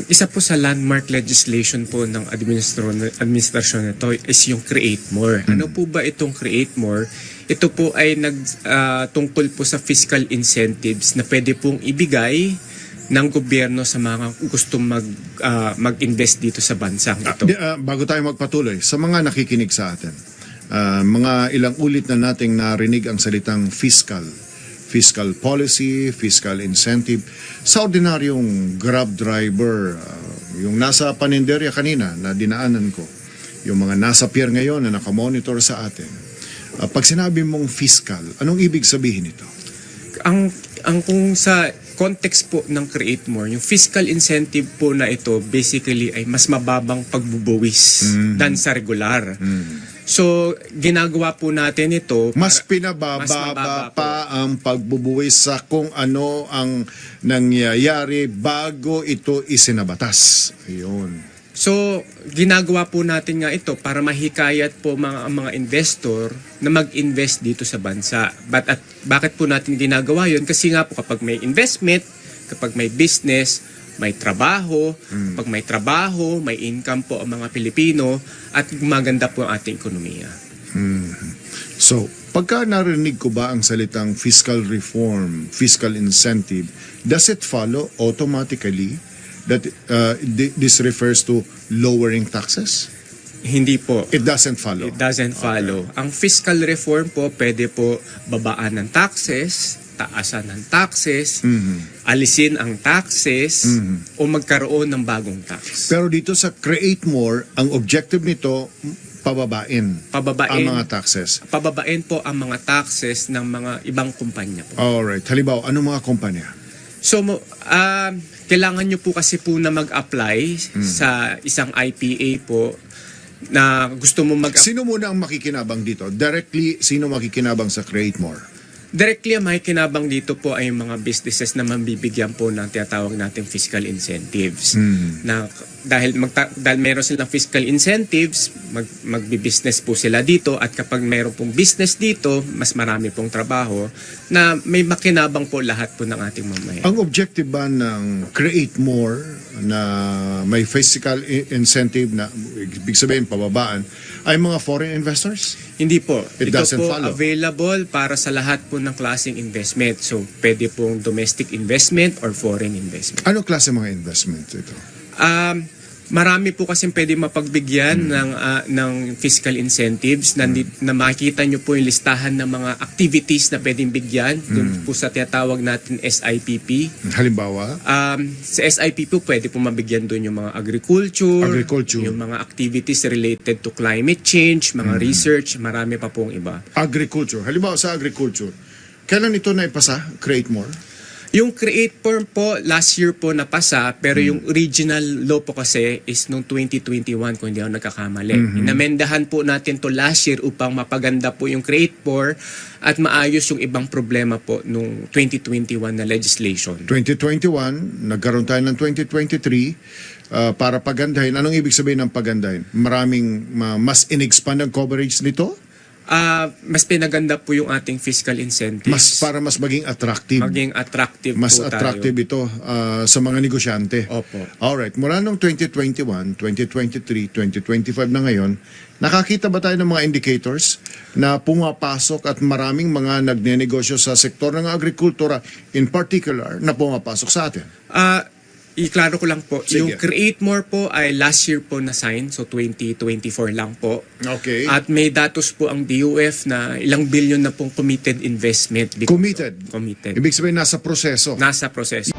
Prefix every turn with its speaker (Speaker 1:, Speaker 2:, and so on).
Speaker 1: isa po sa landmark legislation po ng administrasyon nito is yung Create More. Ano po ba itong Create More? Ito po ay tungkol po sa fiscal incentives na pwede pong ibigay ng gobyerno sa mga gustong mag-invest dito sa bansang ito.
Speaker 2: Bago tayo magpatuloy, sa mga nakikinig sa atin, mga ilang ulit na nating narinig ang salitang fiscal policy, fiscal incentive. Sa ordinaryong Grab driver, yung nasa paninderya kanina na dinaanan ko, yung mga nasa pier ngayon na nakamonitor sa atin, pag sinabi mong fiscal, anong ibig sabihin nito?
Speaker 1: Ang kung sa context po ng Create More, yung fiscal incentive po na ito basically ay mas mababang pagbubuwis than sa regular. So, ginagawa po natin ito.
Speaker 2: Mas pinabababa pa ang pagbubuwis sa kung ano ang nangyayari bago ito isinabatas. Ayun.
Speaker 1: So, ginagawa po natin nga ito para mahikayat po mga investor na mag-invest dito sa bansa. Bakit po natin ginagawa yun? Kasi nga po kapag may investment, kapag may business, may trabaho. Pag may trabaho, may income po ang mga Pilipino at maganda po ang ating ekonomiya.
Speaker 2: So, pagka narinig ko ba ang salitang fiscal reform, fiscal incentive, does it follow automatically that this refers to lowering taxes?
Speaker 1: Hindi po.
Speaker 2: It doesn't follow?
Speaker 1: It doesn't follow. Ang fiscal reform po, pwede po babaan ng taxes, taasan ng taxes, alisin ang taxes, o magkaroon ng bagong tax.
Speaker 2: Pero dito sa Create More, ang objective nito, pababain ang mga taxes.
Speaker 1: Pababain po ang mga taxes ng mga ibang kumpanya po.
Speaker 2: Alright. Halimbawa, anong mga kumpanya?
Speaker 1: So, kailangan nyo po kasi po na mag-apply sa isang IPA po na gusto mo
Speaker 2: Sino muna ang makikinabang dito? Directly, sino makikinabang sa Create More?
Speaker 1: Directly ang makikinabang dito po ay mga businesses na mabibigyan po ng tinatawag nating fiscal incentives. Na dahil meron silang fiscal incentives, magbi-business po sila dito at kapag meron pong business dito, mas marami pong trabaho na may makinabang po lahat po ng ating mamamayan.
Speaker 2: Ang objective ba ng Create More na may fiscal incentive na ibig sabihin pababaan ay mga foreign investors?
Speaker 1: Hindi po.
Speaker 2: It
Speaker 1: Ito
Speaker 2: doesn't
Speaker 1: po
Speaker 2: follow.
Speaker 1: available para sa lahat po ng klaseng investment. So, pwede pong domestic investment or foreign investment.
Speaker 2: Ano klase mga investment ito?
Speaker 1: Marami po kasi pwede mapagbigyan ng fiscal incentives na makikita nyo po yung listahan ng mga activities na pwedeng bigyan dun po sa tinatawag natin SIPP.
Speaker 2: Halimbawa?
Speaker 1: Sa SIPP po pwede po mabigyan dun yung mga agriculture, yung mga activities related to climate change, mga research, marami pa pong iba.
Speaker 2: Agriculture. Halimbawa sa agriculture, kailan ito naipasa? Create More?
Speaker 1: Yung Create More po, last year po napasa, pero yung original law po kasi is noong 2021 kung hindi ako nagkakamali. Inamendahan po natin to last year upang mapaganda po yung Create More at maayos yung ibang problema po noong 2021 na legislation.
Speaker 2: 2021, nagkaroon tayo ng 2023 para pagandahin. Anong ibig sabihin ng pagandahin? Maraming mas in-expand ang coverage nito?
Speaker 1: Mas pinaganda po yung ating fiscal incentives.
Speaker 2: Para mas maging attractive.
Speaker 1: Maging attractive
Speaker 2: mas
Speaker 1: po
Speaker 2: attractive
Speaker 1: tayo.
Speaker 2: ito sa mga negosyante.
Speaker 1: Opo.
Speaker 2: Alright, mula noong 2021, 2023, 2025 na ngayon, nakakita ba tayo ng mga indicators na pumapasok at maraming mga nagnenegosyo sa sektor ng agrikultura in particular na pumapasok sa atin?
Speaker 1: Iklaro ko lang po,
Speaker 2: Sige.
Speaker 1: yung Create More po ay last year po na-sign, so 2024 lang po.
Speaker 2: Okay.
Speaker 1: At may datos po ang DOF na ilang billion na pong committed investment.
Speaker 2: Committed?
Speaker 1: Committed.
Speaker 2: Ibig sabihin nasa proseso?
Speaker 1: Nasa proseso.